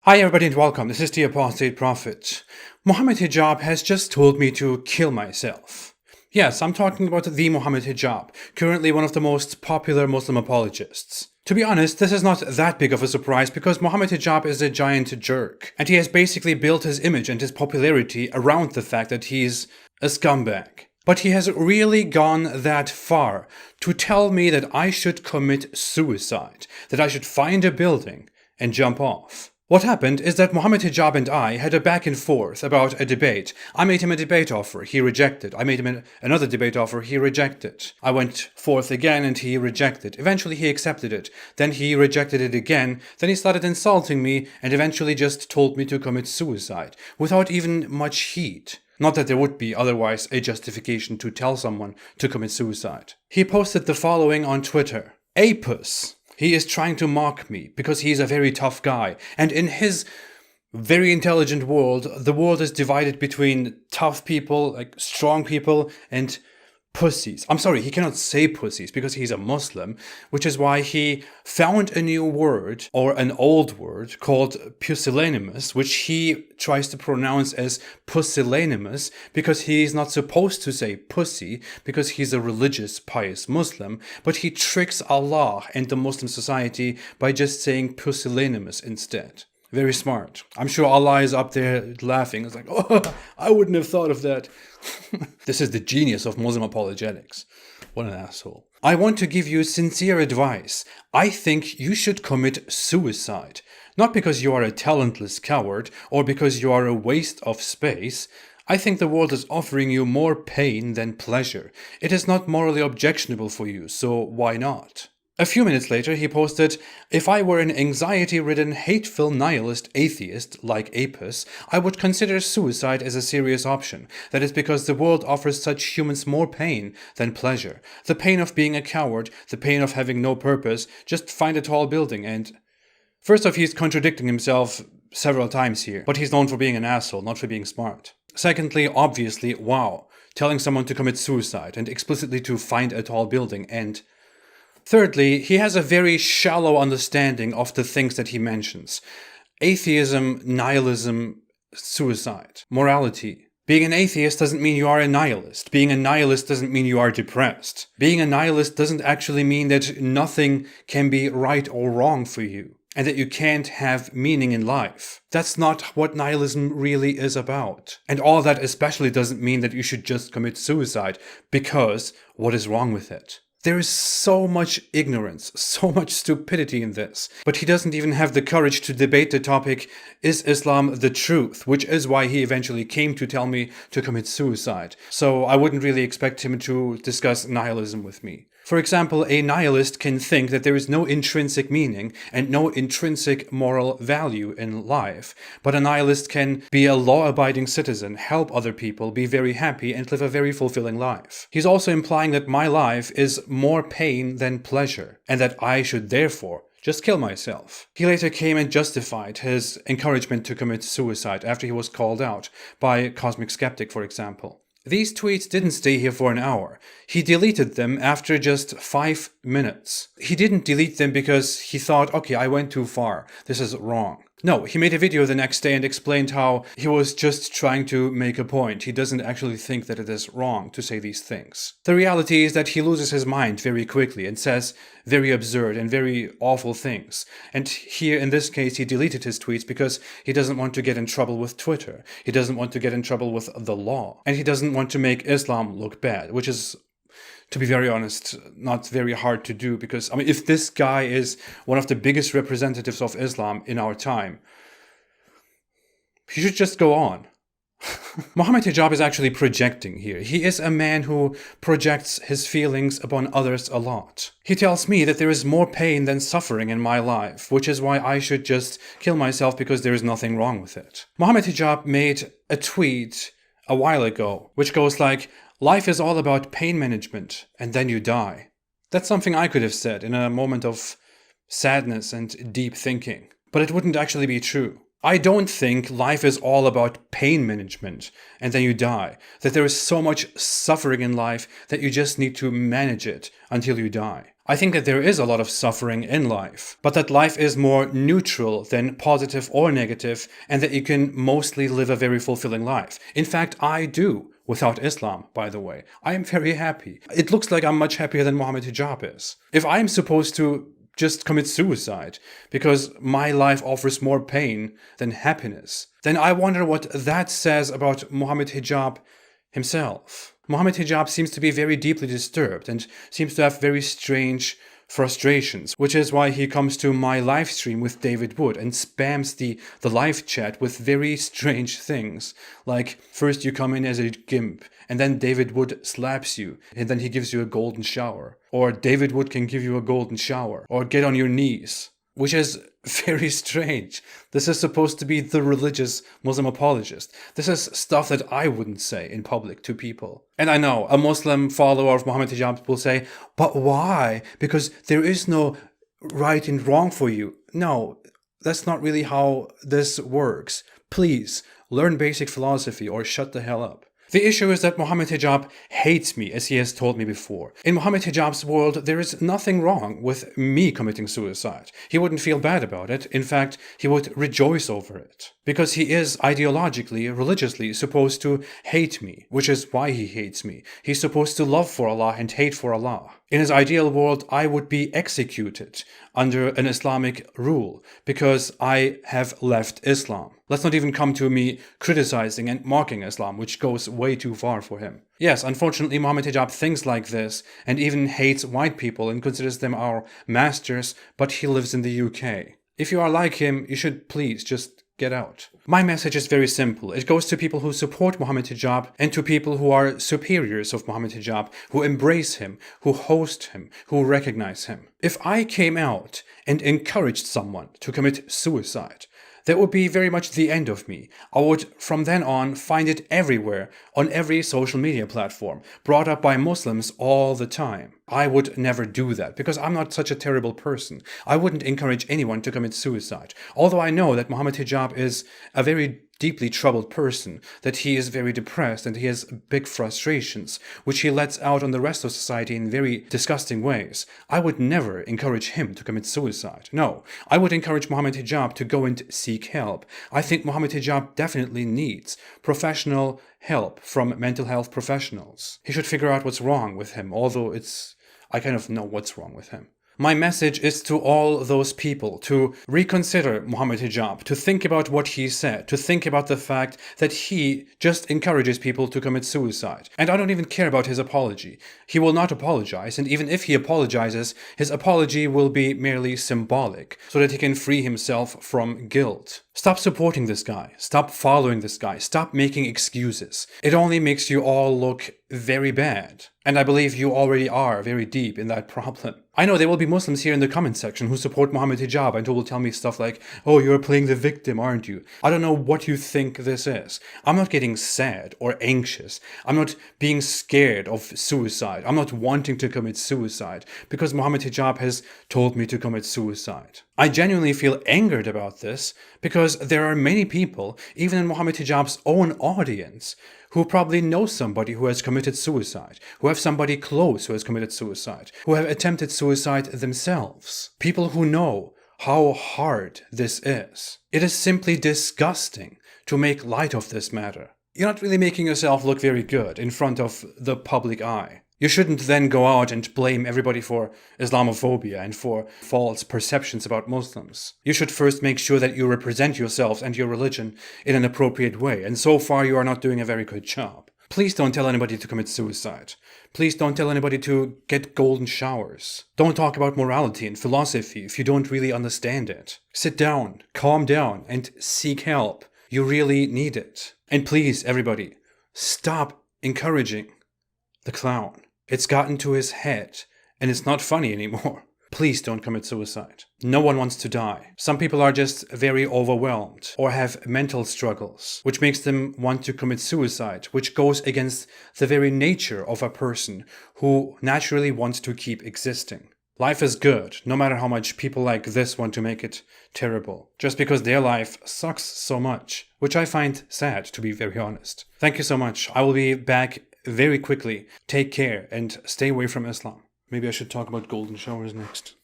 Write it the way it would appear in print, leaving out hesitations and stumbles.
Hi everybody and welcome, this is the Apostate Prophet. Mohammed Hijab has just told me to kill myself. Yes, I'm talking about the Mohammed Hijab, currently one of the most popular Muslim apologists. To be honest, this is not that big of a surprise because Mohammed Hijab is a giant jerk, and he has basically built his image and his popularity around the fact that he's a scumbag. But he has really gone that far to tell me that I should commit suicide, that I should find a building and jump off. What happened is that Mohammed Hijab and I had a back and forth about a debate. I made him a debate offer, he rejected. I made him another debate offer, he rejected. I went forth again and he rejected. Eventually he accepted it. Then he rejected it again. Then he started insulting me and eventually just told me to commit suicide without even much heat. Not that there would be otherwise a justification to tell someone to commit suicide. He posted the following on Twitter. Apus. He is trying to mock me because he's a very tough guy. And in his very intelligent world, the world is divided between tough people, like strong people, and pussies. I'm sorry, he cannot say pussies because he's a Muslim, which is why he found a new word, or an old word, called pusillanimous, which he tries to pronounce as pusillanimous because he's not supposed to say pussy because he's a religious, pious Muslim, but he tricks Allah and the Muslim society by just saying pusillanimous instead. Very smart. I'm sure Allah is up there laughing. It's like, oh, I wouldn't have thought of that. This is the genius of Muslim apologetics. What an asshole. I want to give you sincere advice. I think you should commit suicide. Not because you are a talentless coward or because you are a waste of space. I think the world is offering you more pain than pleasure. It is not morally objectionable for you, so why not? A few minutes later, he posted, if I were an anxiety-ridden, hateful nihilist atheist like Apis, I would consider suicide as a serious option. That is because the world offers such humans more pain than pleasure. The pain of being a coward, the pain of having no purpose, just find a tall building and... First off, he's contradicting himself several times here, but he's known for being an asshole, not for being smart. Secondly, obviously, wow, telling someone to commit suicide and explicitly to find a tall building and... Thirdly, he has a very shallow understanding of the things that he mentions. Atheism, nihilism, suicide, morality. Being an atheist doesn't mean you are a nihilist. Being a nihilist doesn't mean you are depressed. Being a nihilist doesn't actually mean that nothing can be right or wrong for you, and that you can't have meaning in life. That's not what nihilism really is about. And all that especially doesn't mean that you should just commit suicide, because what is wrong with it? There is so much ignorance, so much stupidity in this. But he doesn't even have the courage to debate the topic, is Islam the truth? Which is why he eventually came to tell me to commit suicide. So I wouldn't really expect him to discuss nihilism with me. For example, a nihilist can think that there is no intrinsic meaning and no intrinsic moral value in life. But a nihilist can be a law-abiding citizen, help other people, be very happy, and live a very fulfilling life. He's also implying that my life is more pain than pleasure, and that I should therefore just kill myself. He later came and justified his encouragement to commit suicide after he was called out by Cosmic Skeptic, for example. These tweets didn't stay here for an hour. He deleted them after just 5 minutes. He didn't delete them because he thought, okay, I went too far. This is wrong. No, he made a video the next day and explained how he was just trying to make a point. He doesn't actually think that it is wrong to say these things. The reality is that he loses his mind very quickly and says very absurd and very awful things. And here in this case, he deleted his tweets because he doesn't want to get in trouble with Twitter. He doesn't want to get in trouble with the law. And he doesn't want to make Islam look bad, which is, to be very honest, not very hard to do because, I mean, if this guy is one of the biggest representatives of Islam in our time, he should just go on. Mohammed Hijab is actually projecting here. He is a man who projects his feelings upon others a lot. He tells me that there is more pain than suffering in my life, which is why I should just kill myself because there is nothing wrong with it. Mohammed Hijab made a tweet a while ago, which goes like, life is all about pain management, and then you die. That's something I could have said in a moment of sadness and deep thinking. But it wouldn't actually be true. I don't think life is all about pain management, and then you die. That there is so much suffering in life that you just need to manage it until you die. I think that there is a lot of suffering in life, but that life is more neutral than positive or negative, and that you can mostly live a very fulfilling life. In fact, I do. Without Islam, by the way. I am very happy. It looks like I'm much happier than Mohammed Hijab is. If I'm supposed to just commit suicide because my life offers more pain than happiness, then I wonder what that says about Mohammed Hijab himself. Mohammed Hijab seems to be very deeply disturbed and seems to have very strange frustrations, which is why he comes to my live stream with David Wood and spams the live chat with very strange things. Like, first you come in as a gimp, and then David Wood slaps you, and then he gives you a golden shower. Or David Wood can give you a golden shower. Or get on your knees. Which is very strange. This is supposed to be the religious Muslim apologist. This is stuff that I wouldn't say in public to people. And I know a Muslim follower of Mohammed Hijab will say, but why? Because there is no right and wrong for you. No, that's not really how this works. Please, learn basic philosophy or shut the hell up. The issue is that Mohammed Hijab hates me, as he has told me before. In Mohammed Hijab's world, there is nothing wrong with me committing suicide. He wouldn't feel bad about it. In fact, he would rejoice over it. Because he is ideologically, religiously supposed to hate me, which is why he hates me. He's supposed to love for Allah and hate for Allah. In his ideal world, I would be executed under an Islamic rule because I have left Islam. Let's not even come to me criticizing and mocking Islam, which goes way too far for him. Yes, unfortunately, Mohammed Hijab thinks like this and even hates white people and considers them our masters, but he lives in the UK. If you are like him, you should please just get out. My message is very simple. It goes to people who support Mohammed Hijab and to people who are superiors of Mohammed Hijab, who embrace him, who host him, who recognize him. If I came out and encouraged someone to commit suicide, that would be very much the end of me. I would, from then on, find it everywhere, on every social media platform, brought up by Muslims all the time. I would never do that, because I'm not such a terrible person. I wouldn't encourage anyone to commit suicide. Although I know that Mohammed Hijab is a very deeply troubled person, that he is very depressed and he has big frustrations, which he lets out on the rest of society in very disgusting ways. I would never encourage him to commit suicide. No, I would encourage Mohammed Hijab to go and seek help. I think Mohammed Hijab definitely needs professional help from mental health professionals. He should figure out what's wrong with him, although I kind of know what's wrong with him. My message is to all those people to reconsider Mohammed Hijab, to think about what he said, to think about the fact that he just encourages people to commit suicide. And I don't even care about his apology. He will not apologize, and even if he apologizes, his apology will be merely symbolic, so that he can free himself from guilt. Stop supporting this guy. Stop following this guy. Stop making excuses. It only makes you all look very bad. And I believe you already are very deep in that problem. I know there will be Muslims here in the comment section who support Mohammed Hijab and who will tell me stuff like, oh, you're playing the victim, aren't you? I don't know what you think this is. I'm not getting sad or anxious. I'm not being scared of suicide. I'm not wanting to commit suicide because Mohammed Hijab has told me to commit suicide. I genuinely feel angered about this because there are many people, even in Mohammed Hijab's own audience, who probably know somebody who has committed suicide, who have somebody close who has committed suicide, who have attempted suicide themselves. People who know how hard this is. It is simply disgusting to make light of this matter. You're not really making yourself look very good in front of the public eye. You shouldn't then go out and blame everybody for Islamophobia and for false perceptions about Muslims. You should first make sure that you represent yourself and your religion in an appropriate way, and so far you are not doing a very good job. Please don't tell anybody to commit suicide. Please don't tell anybody to get golden showers. Don't talk about morality and philosophy if you don't really understand it. Sit down, calm down, and seek help. You really need it. And please, everybody, stop encouraging the clown. It's gotten to his head, and it's not funny anymore. Please don't commit suicide. No one wants to die. Some people are just very overwhelmed or have mental struggles, which makes them want to commit suicide, which goes against the very nature of a person who naturally wants to keep existing. Life is good, no matter how much people like this want to make it terrible, just because their life sucks so much, which I find sad, to be very honest. Thank you so much. I will be back very quickly. Take care and stay away from Islam. Maybe I should talk about golden showers next.